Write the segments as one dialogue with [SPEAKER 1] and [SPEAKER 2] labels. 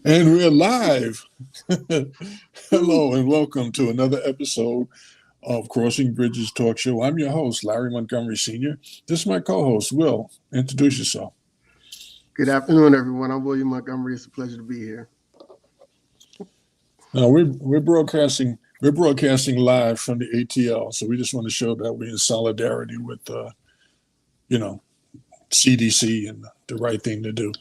[SPEAKER 1] And we're live. Hello and welcome to another episode of Crossing Bridges Talk Show. I'm your host, Larry Montgomery Sr. This is my co-host, Will. Introduce yourself.
[SPEAKER 2] Good afternoon, everyone. I'm William Montgomery. It's a pleasure to be here.
[SPEAKER 1] Now we're broadcasting live from the ATL, so we just want to show that we're in solidarity with CDC and the right thing to do.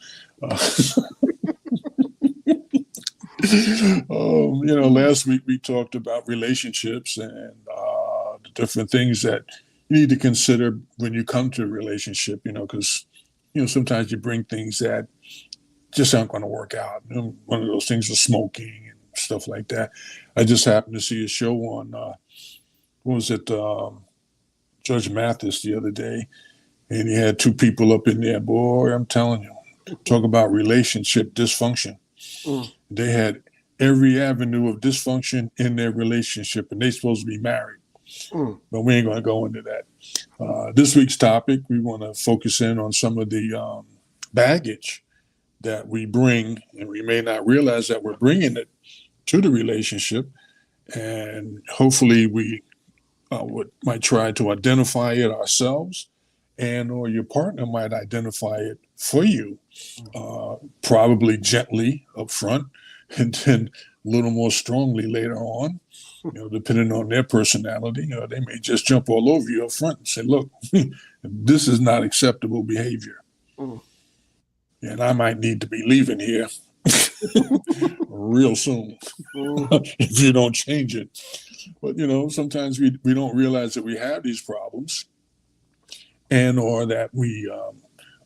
[SPEAKER 1] Last week we talked about relationships and the different things that you need to consider when you come to a relationship, because, sometimes you bring things that just aren't going to work out. One of those things was smoking and stuff like that. I just happened to see a show on, Judge Mathis the other day, and he had two people up in there. Boy, I'm telling you, talk about relationship dysfunction. They had every avenue of dysfunction in their relationship, and they're supposed to be married. But we ain't going to go into that. This week's topic, we want to focus in on some of the baggage that we bring, and we may not realize that we're bringing it to the relationship. And hopefully we might try to identify it ourselves, and or your partner might identify it for you, probably gently up front, and then a little more strongly later on, depending on their personality. They may just jump all over you up front and say, look, this is not acceptable behavior. And I might need to be leaving here real soon if you don't change it. But, sometimes we don't realize that we have these problems, and or that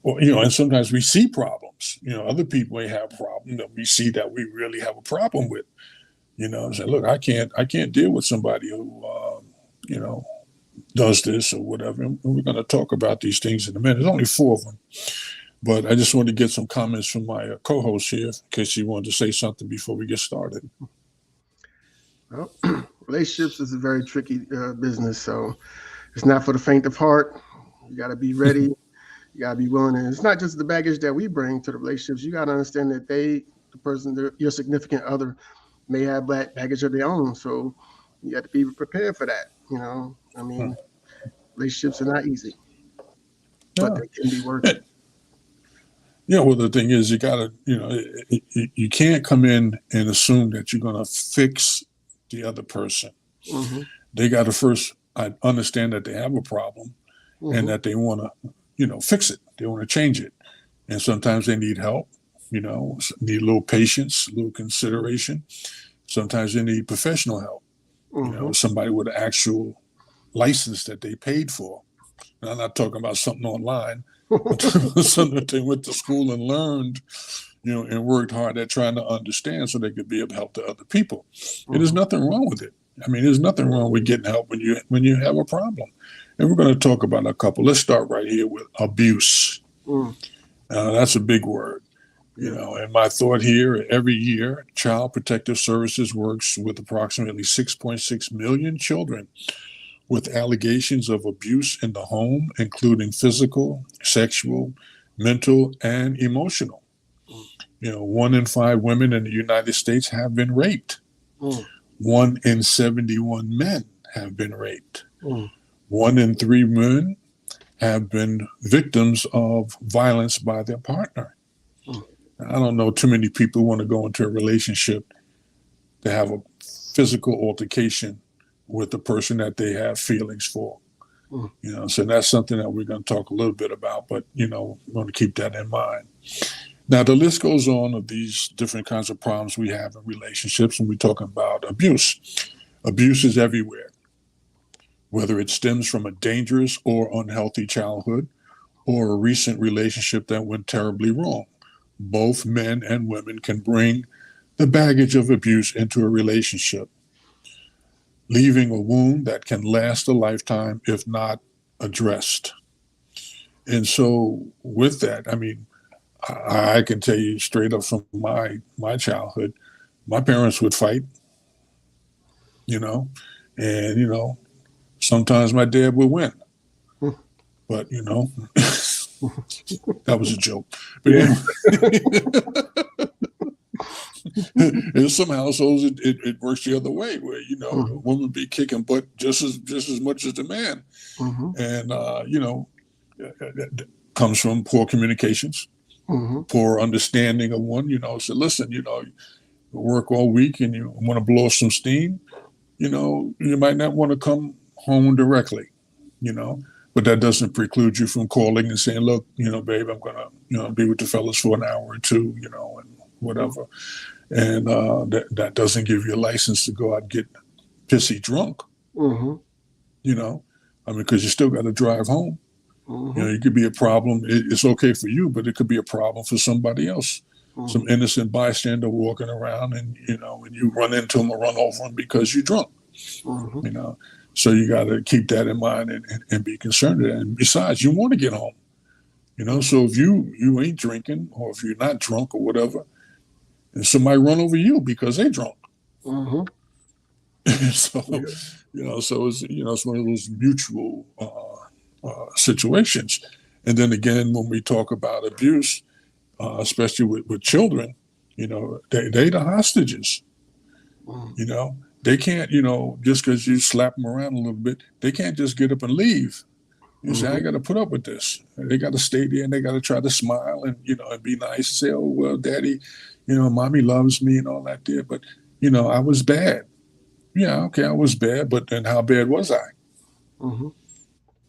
[SPEAKER 1] and sometimes we see problems. Other people may have problems that we see that we really have a problem with. Say, look, I can't deal with somebody who, does this or whatever. And we're going to talk about these things in a minute. There's only four of them, but I just wanted to get some comments from my co-host here in case she wanted to say something before we get started.
[SPEAKER 2] Well, relationships is a very tricky business, so it's not for the faint of heart. You got to be ready. You got to be willing. And it's not just the baggage that we bring to the relationships. You got to understand that your significant other, may have baggage of their own. So you got to be prepared for that. Relationships are not easy, but they can be worth it.
[SPEAKER 1] Well, the thing is, you got to, you can't come in and assume that you're going to fix the other person. They got to first understand that they have a problem and that they want to, fix it. They want to change it. And sometimes they need help, need a little patience, a little consideration. Sometimes they need professional help, somebody with an actual license that they paid for. And I'm not talking about something online, something that they went to school and learned, and worked hard at trying to understand so they could be able to help the other people. And there's nothing wrong with it. There's nothing wrong with getting help when you have a problem. And we're going to talk about a couple. Let's start right here with abuse. That's a big word. And my thought here, every year, Child Protective Services works with approximately 6.6 million children with allegations of abuse in the home, including physical, sexual, mental, and emotional. 1 in 5 women in the United States have been raped. 1 in 71 men have been raped. 1 in 3 men have been victims of violence by their partner. I don't know too many people who want to go into a relationship to have a physical altercation with the person that they have feelings for. So that's something that we're going to talk a little bit about, but, we want to keep that in mind. Now, the list goes on of these different kinds of problems we have in relationships, and we're talking about abuse. Abuse is everywhere, whether it stems from a dangerous or unhealthy childhood or a recent relationship that went terribly wrong. Both men and women can bring the baggage of abuse into a relationship, leaving a wound that can last a lifetime if not addressed. And so with that, I can tell you straight up from my childhood, my parents would fight, and, sometimes my dad would win. But, that was a joke. But In some households, it works the other way, where the
[SPEAKER 2] Mhm.
[SPEAKER 1] woman be kicking butt just as much as the man,
[SPEAKER 2] Mhm.
[SPEAKER 1] and that comes from poor communications,
[SPEAKER 2] Mhm.
[SPEAKER 1] poor understanding of one. So listen, you work all week and you want to blow some steam. You might not want to come home directly. You know, but that doesn't preclude you from calling and saying, look, babe, I'm gonna be with the fellas for an hour or two, and whatever. And that doesn't give you a license to go out and get pissy drunk,
[SPEAKER 2] Mhm.
[SPEAKER 1] I mean, because you still got to drive home.
[SPEAKER 2] Mhm.
[SPEAKER 1] It could be a problem. It's okay for you, but it could be a problem for somebody else. Some
[SPEAKER 2] Mhm.
[SPEAKER 1] innocent bystander walking around, and and you run into them or run over them because you're drunk.
[SPEAKER 2] Mhm.
[SPEAKER 1] You know, so you got to keep that in mind and be concerned with that. And besides, you want to get home.
[SPEAKER 2] Mhm.
[SPEAKER 1] So if you ain't drinking, or if you're not drunk or whatever, and somebody run over you because they drunk.
[SPEAKER 2] Mhm.
[SPEAKER 1] So
[SPEAKER 2] Yeah.
[SPEAKER 1] so it's one of those mutual situations. And then again, when we talk about abuse, especially with children, they the hostages.
[SPEAKER 2] Mhm.
[SPEAKER 1] They can't, just because you slap them around a little bit, they can't just get up and leave. You say, I
[SPEAKER 2] Mhm.
[SPEAKER 1] got to put up with this. They got to stay there and they got to try to smile and, and be nice and say, oh, well, daddy, mommy loves me and all that there. But, I was bad. Yeah, okay, I was bad. But then how bad was I?
[SPEAKER 2] Mhm.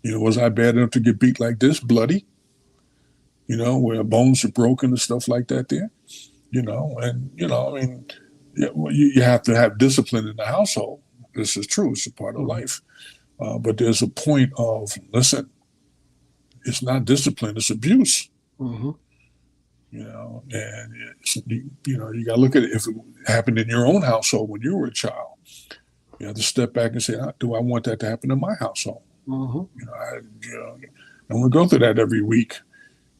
[SPEAKER 1] Was I bad enough to get beat like this, bloody, where bones are broken and stuff like that there? And, I mean, yeah, well, you have to have discipline in the household. This is true. It's a part of
[SPEAKER 2] Mhm.
[SPEAKER 1] life. But there's a point of, listen, it's not discipline, it's abuse.
[SPEAKER 2] Mhm.
[SPEAKER 1] And you got to look at it. If it happened in your own household when you were a child, you have to step back and say, do I want that to happen in my household?
[SPEAKER 2] Mhm.
[SPEAKER 1] I want to go through that every week,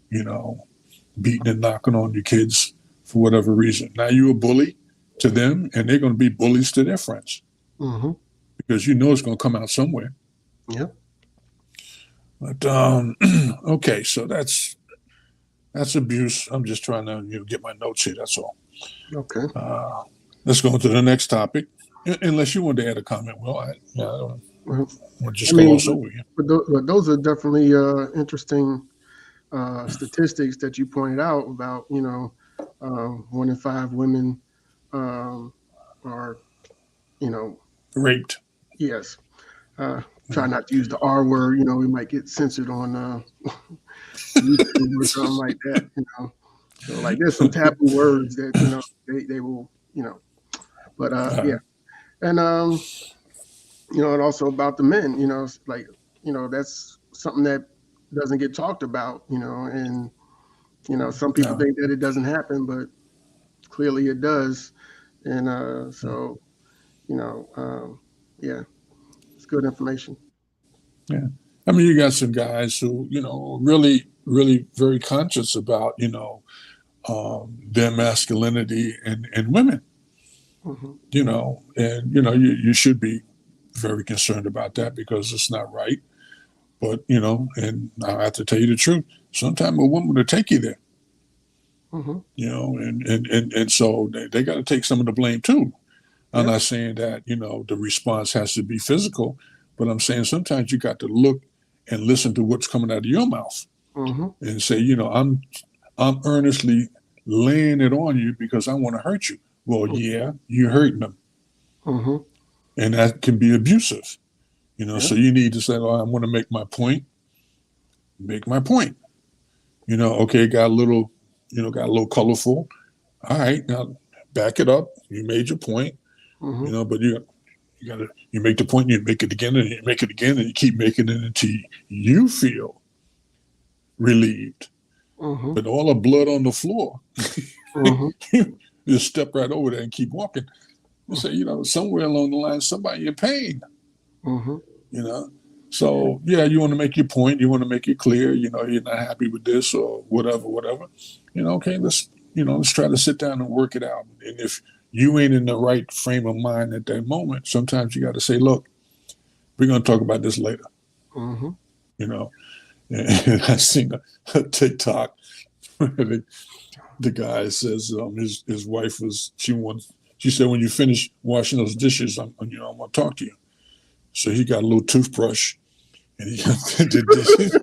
[SPEAKER 1] you know, beating and knocking on your kids for whatever reason. Now you're a bully to them, and they're going to be bullies to their friends
[SPEAKER 2] Mhm.
[SPEAKER 1] because it's going to come out somewhere.
[SPEAKER 2] Yeah.
[SPEAKER 1] But okay, so that's abuse. I'm just trying to get my notes here. That's all.
[SPEAKER 2] Okay.
[SPEAKER 1] Uh, let's go to the next topic. Unless you want to add a comment, well,
[SPEAKER 2] Well,
[SPEAKER 1] we'll
[SPEAKER 2] I
[SPEAKER 1] just
[SPEAKER 2] mean,
[SPEAKER 1] gloss over you.
[SPEAKER 2] but those are definitely interesting statistics that you pointed out about, 1 in 5 women um, are, you know,
[SPEAKER 1] Raped.
[SPEAKER 2] yes. Try not to use the R word. We might get censored on YouTube or something like that. So like there's some taboo words that they will But yeah, and and also about the men. It's like that's something that doesn't get talked about. And some people
[SPEAKER 1] No.
[SPEAKER 2] think that it doesn't happen, but clearly it does. And so yeah, it's good information.
[SPEAKER 1] Yeah. I mean, you got some guys who, really, really very conscious about, their masculinity and women,
[SPEAKER 2] Hmm.
[SPEAKER 1] and, you should be very concerned about that because it's not right. But, and I have to tell you the truth, sometimes a woman will take you there,
[SPEAKER 2] Hmm.
[SPEAKER 1] and so they got to take some of the blame too. I'm
[SPEAKER 2] Yeah.
[SPEAKER 1] not saying that, the response has to be physical, but I'm saying sometimes you got to look and listen to what's coming out of your mouth
[SPEAKER 2] Hmm.
[SPEAKER 1] and say, I'm earnestly laying it on you because I want to hurt you. Well, yeah, you're hurting them.
[SPEAKER 2] Hmm.
[SPEAKER 1] And that can be abusive.
[SPEAKER 2] Yeah.
[SPEAKER 1] So you need to say, I want to make my point. Okay, got a little colorful. All right, now back it up. You made your point,
[SPEAKER 2] Hmm.
[SPEAKER 1] but you make the point, you make it again, and you make it again, and you keep making it until you feel relieved.
[SPEAKER 2] Hmm.
[SPEAKER 1] But all the blood on the floor,
[SPEAKER 2] Hmm.
[SPEAKER 1] you just step right over there and keep walking. You say, somewhere along the line, somebody in pain,
[SPEAKER 2] Hmm.
[SPEAKER 1] you know. So yeah, you want to make your point, you want to make it clear, you're not happy with this or whatever. Okay, let's try to sit down and work it out. And if you ain't in the right frame of mind at that moment, sometimes you got to say, look, we're going to talk about this later.
[SPEAKER 2] Hmm.
[SPEAKER 1] you know. And I seen a TikTok where the guy says his wife she said, when you finish washing those dishes, I'm going to talk to you. So he got a little toothbrush and he did the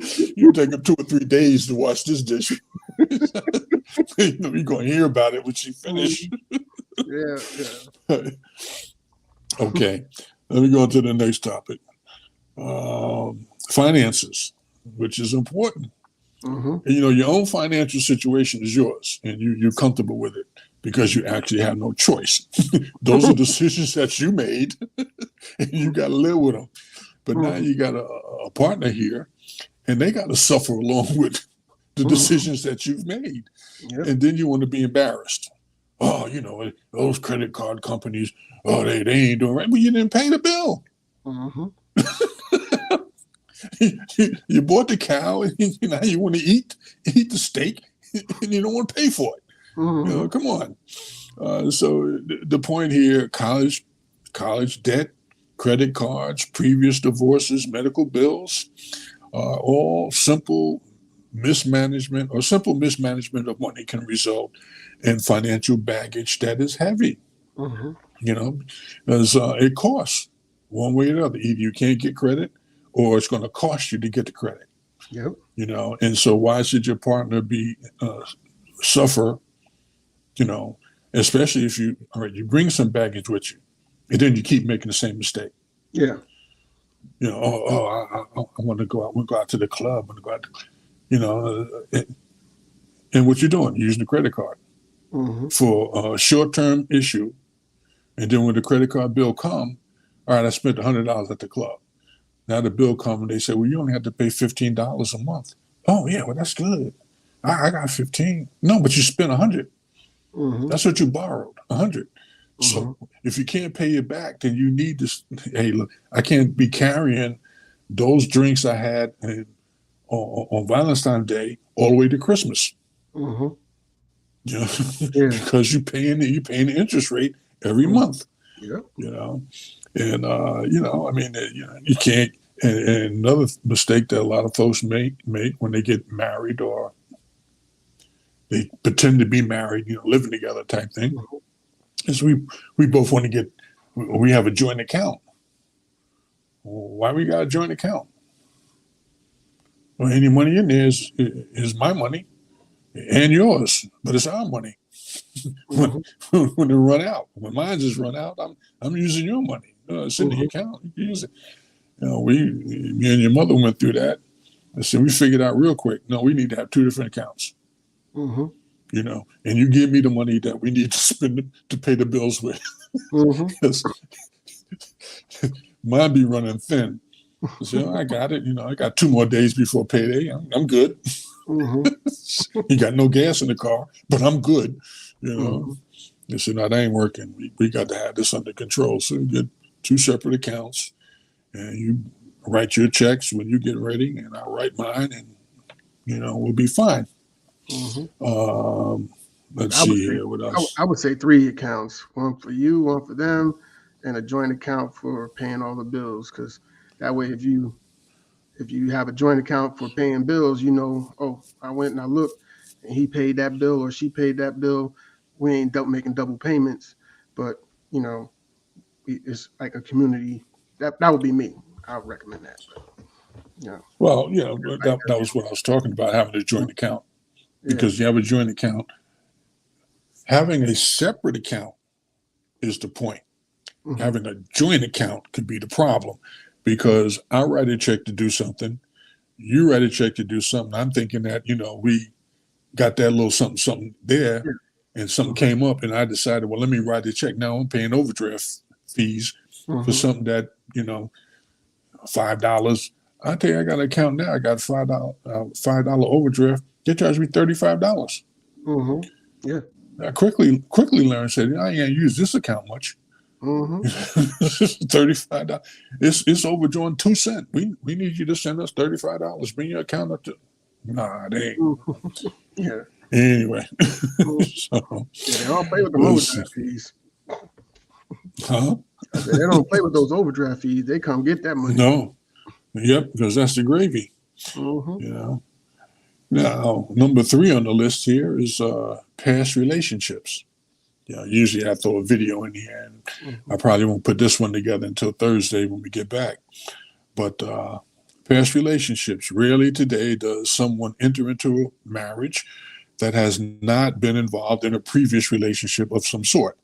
[SPEAKER 1] dishes. You take him 2 or 3 days to wash this dish. You're going to hear about it when she finished.
[SPEAKER 2] Yeah.
[SPEAKER 1] Okay, let me go on to the next topic. Finances, which is important. And, your own financial situation is yours, and you're comfortable with it because you actually have no choice. Those are decisions that you made, and you got to live with them. But now you got a partner here, and they got to suffer along with the decisions that you've made.
[SPEAKER 2] Yep.
[SPEAKER 1] And then you want to be embarrassed. Oh, those credit card companies, they ain't doing right. But you didn't pay the bill. You bought the cow, and now you want to eat the steak, and you don't want to pay for it. Come on. So the point here: college debt, credit cards, previous divorces, medical bills, all simple mismanagement of money can result in financial baggage that is heavy. Because it costs one way or the other. Either you can't get credit, or it's going to cost you to get the credit.
[SPEAKER 2] Yep.
[SPEAKER 1] And so why should your partner suffer? Especially if you bring some baggage with you, and then you keep making the same mistake.
[SPEAKER 2] Yeah.
[SPEAKER 1] I want to go out. I want to go out to the club. I want to go out. And what you're doing, you're using the credit card for a short-term issue, and then when the credit card bill come, all right, I spent $100 at the club. Now the bill comes and they say, well, you only have to pay $15 a month. Oh yeah, well that's good. I got 15. No, but you spent 100. That's what you borrowed, 100. So if you can't pay it back, then you need to. Hey, look, I can't be carrying those drinks I had on Valentine's Day all the way to Christmas. Because you're paying the interest rate every month.
[SPEAKER 2] Yep.
[SPEAKER 1] And you can't. And another mistake that a lot of folks make when they get married or they pretend to be married, living together type thing, is we both want to we have a joint account. Why we got a joint account? Well, any money in there is my money and yours, but it's our money. When they run out, when mine just run out, I'm using your money. It's in the account. You can use it. Me and your mother went through that. I said, we figured out real quick. No, we need to have 2 different accounts. And you give me the money that we need to spend to pay the bills with. Mine be running thin. So I got it. I got 2 more days before payday. I'm good. You got no gas in the car, but I'm good. They said, no, that ain't working. We got to have this under control. So you get 2 separate accounts, and you write your checks when you get ready, and I'll write mine, and we'll be fine. Let's see here. What else?
[SPEAKER 2] I would say 3 accounts: one for you, one for them, and a joint account for paying all the bills. Because that way, if you have a joint account for paying bills, oh, I went and I looked, and he paid that bill or she paid that bill. We ain't making double payments, but it's like a community. That would be me. I would recommend that.
[SPEAKER 1] Well, that was what I was talking about, having a joint account. Because you have a joint account. Having a separate account is the point. Having a joint account could be the problem, because I write a check to do something, you write a check to do something. I'm thinking that, we got that little something there, and something came up, and I decided, well, let me write a check. Now I'm paying overdraft fees for something that, $5. I tell you, I got an account now. I got $5 overdraft. They charged me $35.
[SPEAKER 2] Yeah.
[SPEAKER 1] I quickly learned, said, I ain't use this account much. $35. It's overdrawn 2 cents. We need you to send us $35. Bring your account up to. Nah, they ain't.
[SPEAKER 2] Yeah.
[SPEAKER 1] Anyway.
[SPEAKER 2] They don't play with the overdraft fees.
[SPEAKER 1] Huh?
[SPEAKER 2] They don't play with those overdraft fees. They come get that money.
[SPEAKER 1] No. Yep, because that's the gravy. Now, number 3 on the list here is past relationships. Usually I throw a video in here, and
[SPEAKER 2] Mm-hmm.
[SPEAKER 1] I probably won't put this one together until Thursday when we get back. But past relationships. Rarely today does someone enter into a marriage that has not been involved in a previous relationship of some sort.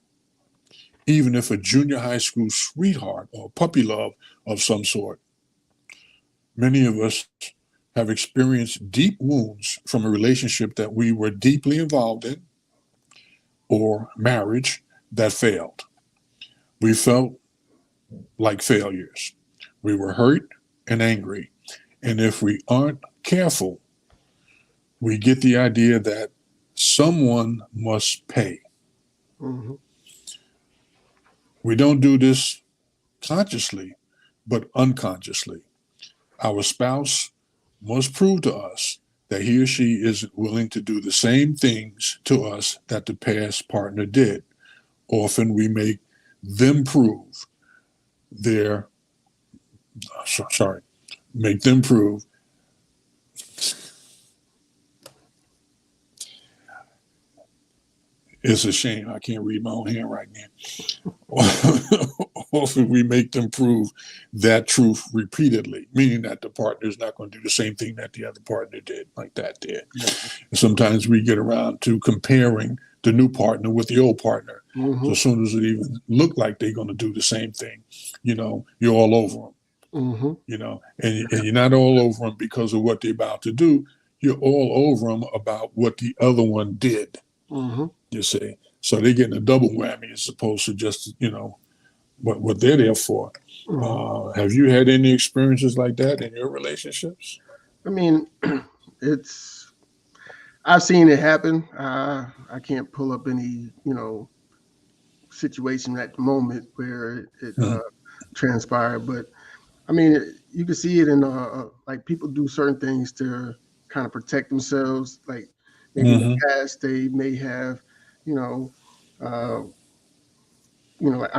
[SPEAKER 1] Even if a junior high school sweetheart or puppy love of some sort. Many of us have experienced deep wounds from a relationship that we were deeply involved in or marriage that failed. We felt like failures. We were hurt and angry. And if we aren't careful, we get the idea that someone must pay.
[SPEAKER 2] Mm-hmm.
[SPEAKER 1] We don't do this consciously, but unconsciously. Our spouse must prove to us that he or she isn't willing to do the same things to us that the past partner did. Often we make them prove make them prove. It's a shame I can't read my own handwriting here. Often we make them prove that truth repeatedly, meaning that the partner is not going to do the same thing that the other partner did, like that did. Sometimes we get around to comparing the new partner with the old partner.
[SPEAKER 2] Mm-hmm.
[SPEAKER 1] So as soon as it even look like they're going to do the same thing, you're all over them.
[SPEAKER 2] Mm-hmm.
[SPEAKER 1] And you're not all over them because of what they're about to do. You're all over them about what the other one did.
[SPEAKER 2] Mm-hmm.
[SPEAKER 1] You see, so they're getting a double whammy as opposed to just what they're there for.
[SPEAKER 2] Mm-hmm.
[SPEAKER 1] Have you had any experiences like that in your relationships?
[SPEAKER 2] I mean, I've seen it happen. I can't pull up any, situation at the moment where it transpired, but I mean, you can see it in like people do certain things to kind of protect themselves. Like maybe in the past they may have, you know, I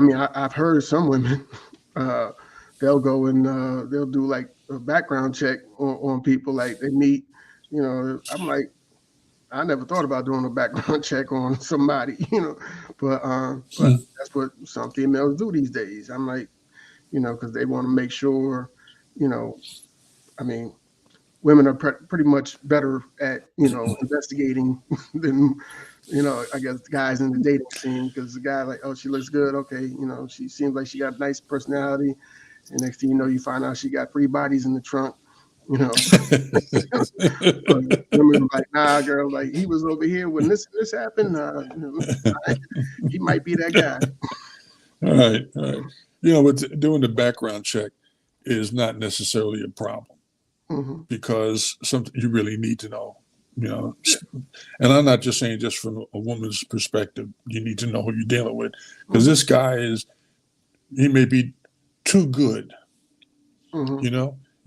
[SPEAKER 2] mean, I've heard some women, they'll go and they'll do like a background check on people, like they meet. I'm like, I never thought about doing a background check on somebody, but that's what some females do these days. I'm like, because they want to make sure, I mean, women are pretty much better at, investigating than, I guess guys in the dating scene, because the guy like, oh, she looks good. Okay. She seems like she got a nice personality. And next thing you know, you find out she got 3 bodies in the trunk. Women were like, nah, girl, like he was over here when this happened. He might be that guy.
[SPEAKER 1] All right. But doing the background check is not necessarily a problem because something you really need to know. And I'm not just saying just from a woman's perspective. You need to know who you're dealing with, because this guy he may be too good.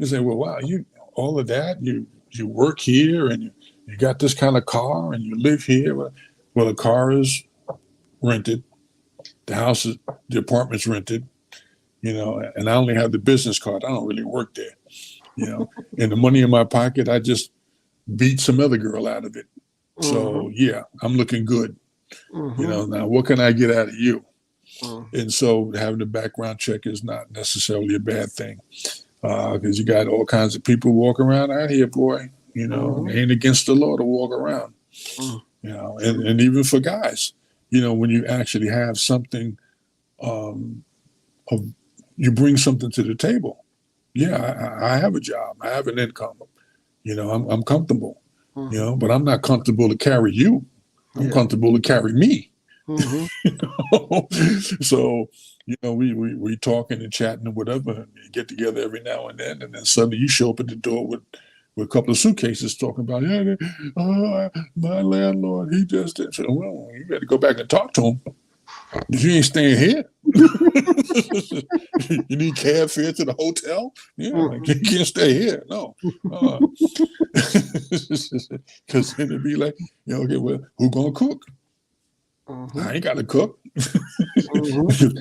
[SPEAKER 1] You say, well, wow, you all of that, you work here and you got this kind of car and you live here. Well, the car is rented, the apartment's rented, and I only have the business card. I don't really work there, and the money in my pocket, I just beat some other girl out of it. So yeah, I'm looking good. Now what can I get out of you? And so having a background check is not necessarily a bad thing. Because you got all kinds of people walking around out here, boy. It ain't against the law to walk around. And even for guys, when you actually have something, you bring something to the table. Yeah, I have a job. I have an income. I'm comfortable. But I'm not comfortable to carry you. I'm comfortable to carry me. So, we talking and chatting and whatever, and get together every now and then suddenly you show up at the door with a couple of suitcases talking about, my landlord, he just did. So, well, you got to go back and talk to him. You ain't staying here. You need cab fare to the hotel? Yeah, you can't stay here. No. Because then it'd be like, okay, well, who gonna cook? I ain't got to cook.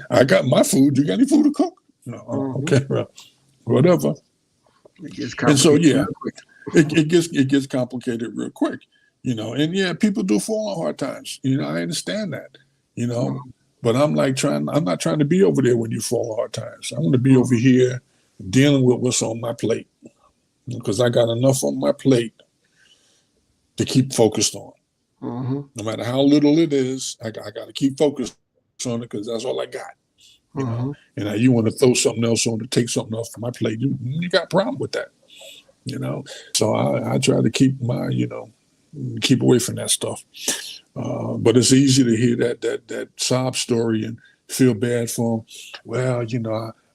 [SPEAKER 1] I got my food. You got any food to cook? No. Okay, well, whatever. And so, yeah. it gets complicated real quick, and yeah, people do fall on hard times. I understand that, but I'm not trying to be over there when you fall on hard times. I want to be over here dealing with what's on my plate, because I got enough on my plate to keep focused on. No matter how little it is, I got to keep focused on it, because that's all I got. And now you want to throw something else on to take something else from my plate. You got a problem with that, So I try to keep keep away from that stuff. But it's easy to hear that sob story and feel bad for them. Well,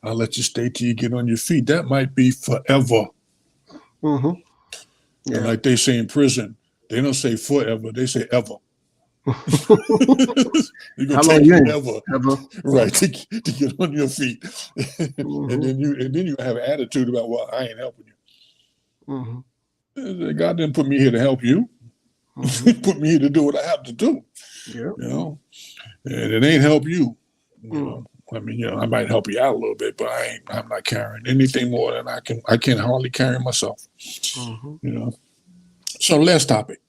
[SPEAKER 1] I'll let you stay till you get on your feet. That might be forever.
[SPEAKER 2] Yeah.
[SPEAKER 1] And like they say in prison, they don't say forever, they say ever. You're gonna take ever, right, to get on your feet. and then you have an attitude about, well, I ain't helping you. God didn't put me here to help you. He put me here to do what I have to do. And it ain't help you. I mean, I might help you out a little bit, but I'm not carrying anything more than I can hardly carry myself. So last topic,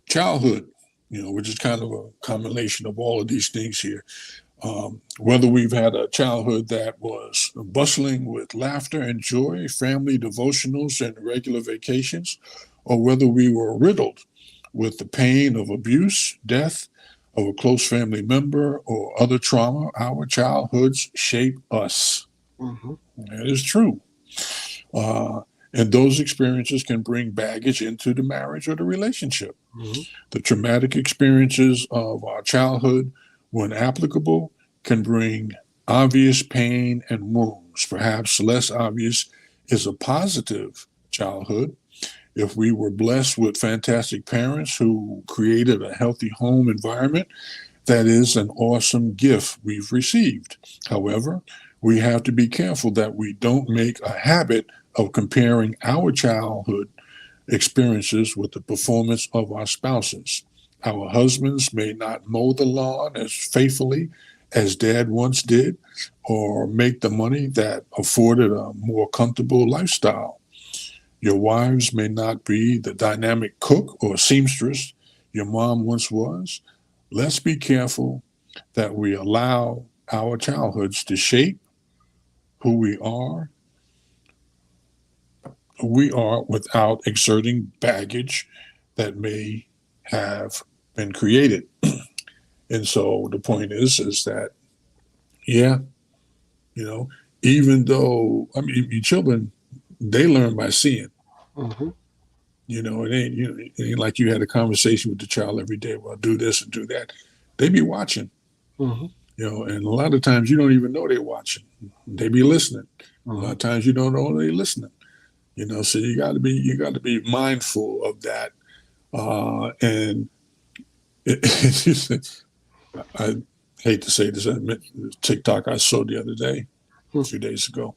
[SPEAKER 1] childhood, which is kind of a combination of all of these things here. Whether we've had a childhood that was bustling with laughter and joy, family devotionals and regular vacations, or whether we were riddled with the pain of abuse, death of a close family member, or other trauma, our childhoods shape us. That is true. And those experiences can bring baggage into the marriage or the relationship. The traumatic experiences of our childhood, when applicable, can bring obvious pain and wounds. Perhaps less obvious is a positive childhood. If we were blessed with fantastic parents who created a healthy home environment, that is an awesome gift we've received. However, we have to be careful that we don't make a habit of comparing our childhood experiences with the performance of our spouses. Our husbands may not mow the lawn as faithfully as dad once did, or make the money that afforded a more comfortable lifestyle. Your wives may not be the dynamic cook or seamstress your mom once was. Let's be careful that we allow our childhoods to shape who we are without exerting baggage that may have been created. And so the point is that, even though, your children, they learn by seeing. It ain't like you had a conversation with the child every day. Well, do this and do that. They be watching. And a lot of times you don't even know they're watching. They be listening. A lot of times you don't know they're listening. So you got to be mindful of that. And I hate to say this, TikTok I saw the other day, a few days ago.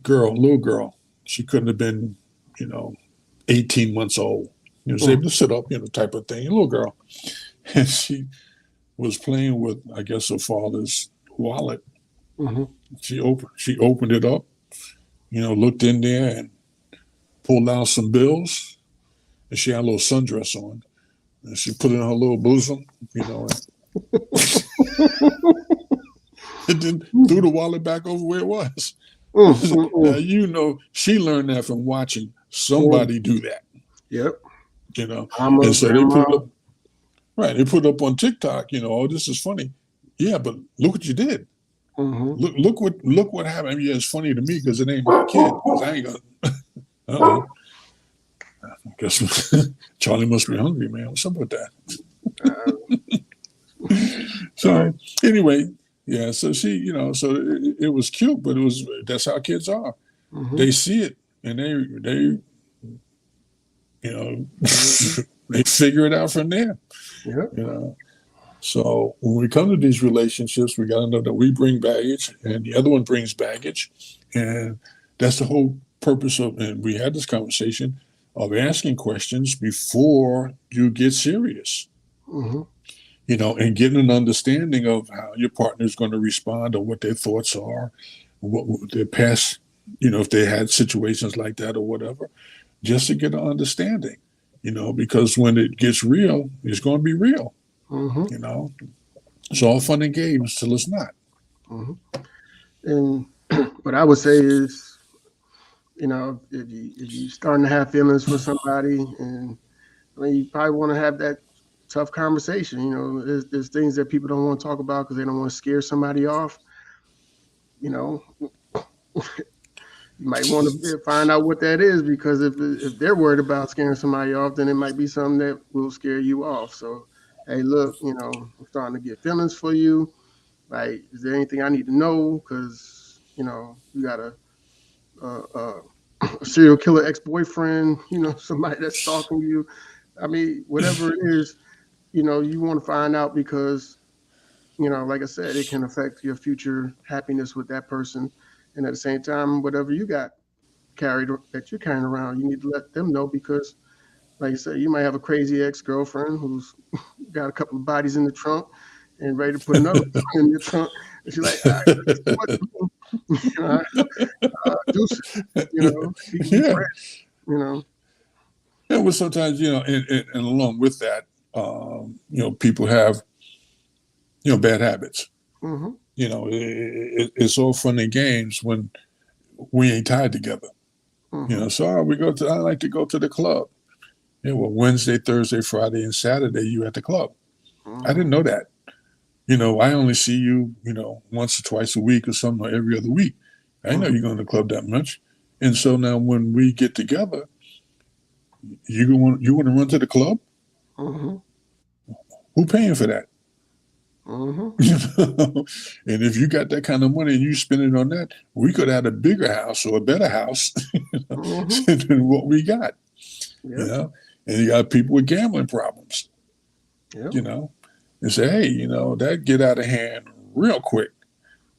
[SPEAKER 1] Little girl, she couldn't have been, 18 months old. Was able to sit up, type of thing. A little girl, and she was playing with, I guess, her father's wallet. She opened it up, looked in there and pulled out some bills, and she had a little sundress on, and she put it in her little bosom, and then threw the wallet back over where it was. Now, she learned that from watching somebody do that. And so they put it up. Right, they put it up on TikTok. Oh, this is funny. Yeah, but look what you did. Look what happened. It's funny to me because it ain't my kid. Because I ain't gonna. I guess Charlie must be hungry, man. What's up with that? So anyway, so she, so it was cute, but that's how kids are. They see it and they they figure it out from there. So when we come to these relationships, we got to know that we bring baggage and the other one brings baggage. And that's the whole purpose of, and we had this conversation, of asking questions before you get serious. And getting an understanding of how your partner is going to respond or what their thoughts are, what their past, if they had situations like that or whatever. just to get an understanding, because when it gets real, it's going to be real.
[SPEAKER 2] Mm-hmm.
[SPEAKER 1] It's all fun and games till it's not.
[SPEAKER 2] Mm-hmm. And what I would say is, if you starting to have feelings for somebody, and you probably want to have that tough conversation. There's things that people don't want to talk about because they don't want to scare somebody off. You might want to find out what that is, because if they're worried about scaring somebody off, then it might be something that will scare you off. So, hey, look, I'm starting to get feelings for you. Like, is there anything I need to know? Because you got a serial killer ex-boyfriend, somebody that's stalking you. I mean, whatever it is, you want to find out, because, like I said, it can affect your future happiness with that person. And at the same time, whatever you got that you're carrying around, you need to let them know, because, like you said, you might have a crazy ex-girlfriend who's got a couple of bodies in the trunk and ready to put another one in the trunk. And she's like, all right, deuces, be
[SPEAKER 1] Yeah.
[SPEAKER 2] fresh.
[SPEAKER 1] Yeah, well, sometimes, and along with that, people have, bad habits.
[SPEAKER 2] Mm-hmm.
[SPEAKER 1] It's all fun and games when we ain't tied together.
[SPEAKER 2] Mm-hmm.
[SPEAKER 1] So I like to go to the club. Well, Wednesday, Thursday, Friday, and Saturday, you at the club. I didn't know that. I only see you, once or twice a week or something, or every other week. I didn't know you're going to the club that much. And so now when we get together, you want to run to the club?
[SPEAKER 2] Mm-hmm.
[SPEAKER 1] Who paying for that?
[SPEAKER 2] Mm-hmm.
[SPEAKER 1] And if you got that kind of money and you spend it on that, we could have a bigger house or a better house than what we got.
[SPEAKER 2] Yep.
[SPEAKER 1] And you got people with gambling problems.
[SPEAKER 2] Yep.
[SPEAKER 1] And say, hey, that get out of hand real quick.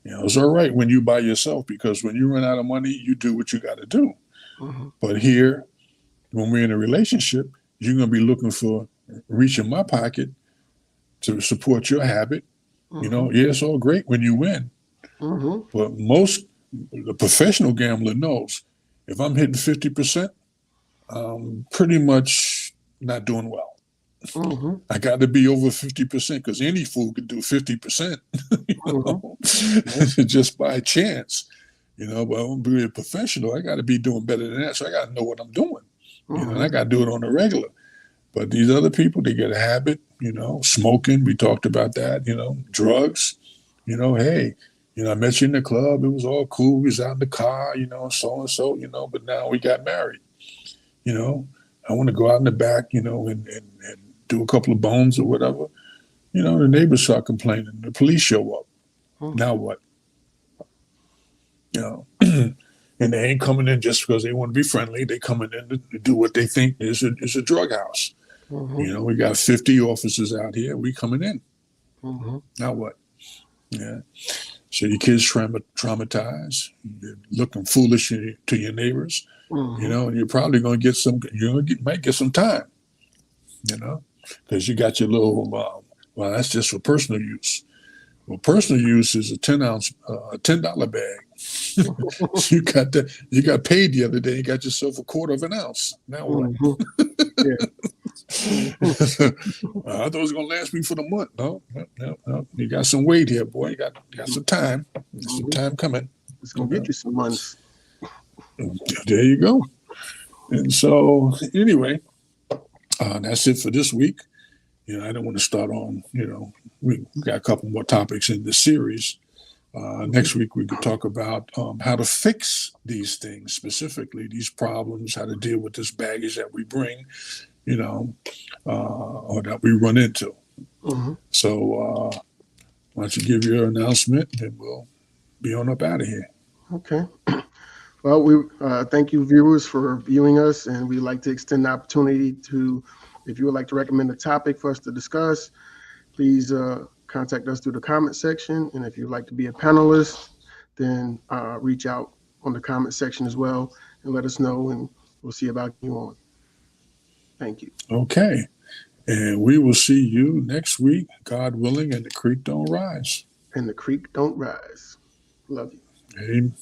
[SPEAKER 1] It's all right when you by yourself, because when you run out of money, you do what you got to do.
[SPEAKER 2] Mm-hmm.
[SPEAKER 1] But here, when we're in a relationship, you're going to be looking for reach in my pocket to support your habit. Yeah, it's all great when you win. But the professional gambler knows, if I'm hitting 50%, I'm pretty much not doing well. I got to be over 50%, because any fool could do 50%, just by chance. But I'm being a professional, I got to be doing better than that. So I got to know what I'm doing. And I got to do it on a regular. But these other people, they get a habit, smoking. We talked about that, drugs. Hey, I met you in the club. It was all cool. We was out in the car, so and so, but now we got married. I want to go out in the back, and do a couple of bones or whatever. The neighbors start complaining. The police show up. Now what? And they ain't coming in just because they want to be friendly. They coming in to do what they think is a drug house. We got 50 officers out here. We coming in. Now what? Yeah. So your kids traumatized. You're looking foolish to your neighbors. And you're probably going to get might get some time. Because you got your little. Well, that's just for personal use. Well, personal use is a $10 bag. You got that. You got paid the other day. You got yourself a quarter of an ounce. Now what? I thought it was gonna last me for the month. No. You got some weight here, boy. You got some time. Some time coming.
[SPEAKER 2] It's gonna get you some months.
[SPEAKER 1] There you go. And so, anyway, that's it for this week. I don't want to start on. We got a couple more topics in this series. Next week, we could talk about how to fix these things, specifically these problems, how to deal with this baggage that we bring, or that we run into. So why don't you give your announcement, and we'll be on up out of here.
[SPEAKER 2] Okay. Well, we thank you, viewers, for viewing us, and we'd like to extend the opportunity to, if you would like to recommend a topic for us to discuss, please contact us through the comment section. And if you'd like to be a panelist, then reach out on the comment section as well and let us know, and we'll see about you on. Thank you.
[SPEAKER 1] Okay. And we will see you next week, God willing, and the creek don't rise.
[SPEAKER 2] And the creek don't rise. Love you.
[SPEAKER 1] Amen.